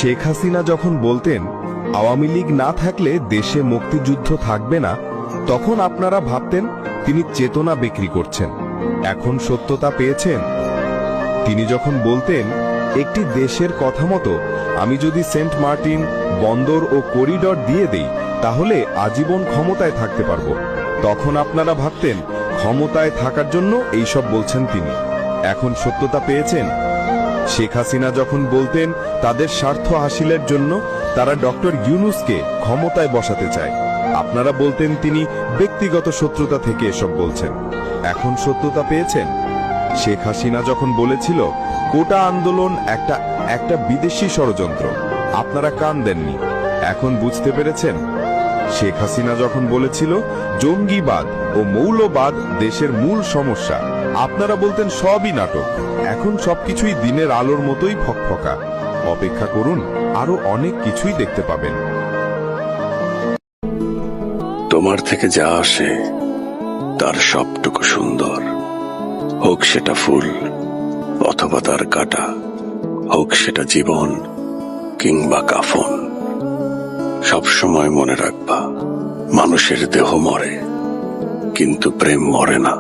শেখ হাসিনা যখন বলতেন আওয়ামী লীগ না থাকলে দেশে মুক্তিযুদ্ধ থাকবে না, তখন আপনারা ভাবতেন তিনি চেতনা বিক্রি করছেন। এখন সত্যতা পেয়েছেন। তিনি যখন বলতেন একটি দেশের কথা মতো আমি যদি সেন্ট মার্টিন বন্দর ও করিডর দিয়ে দেই তাহলে আজীবন ক্ষমতায় থাকতে পারবো, তখন আপনারা ভাবতেন ক্ষমতায় থাকার জন্য এইসব বলছেন তিনি। এখন সত্যতা পেয়েছেন। শেখ হাসিনা যখন বলতেন তাদের স্বার্থ হাসিলের জন্য তারা ডক্টর ইউনূসকে ক্ষমতায় বসাতে চায়, আপনারা বলতেন তিনি ব্যক্তিগত শত্রুতা থেকে এসব বলছেন। এখন সত্যতা পেয়েছেন। শেখ হাসিনা যখন বলেছিল কোটা আন্দোলন একটা বিদেশি ষড়যন্ত্র, আপনারা কান দেননি। এখন বুঝতে পেরেছেন। শেখ হাসিনা যখন বলেছিল জঙ্গিবাদ ও মৌলবাদ দেশের মূল সমস্যা, আপনারা বলতেন সবই নাটক। এখন সবকিছুই দিনের আলোর মতোই ফকফকা। অপেক্ষা করুন, আরো অনেক কিছুই দেখতে পাবেন। তোমার থেকে যা আসে তার সবটুকু সুন্দর, হোক সেটা ফুল অথবা তার কাটা, হোক সেটা জীবন কিংবা কাফন। সবসময় মনে রাখবা, মানুষের দেহ মরে কিন্তু প্রেম মরে না।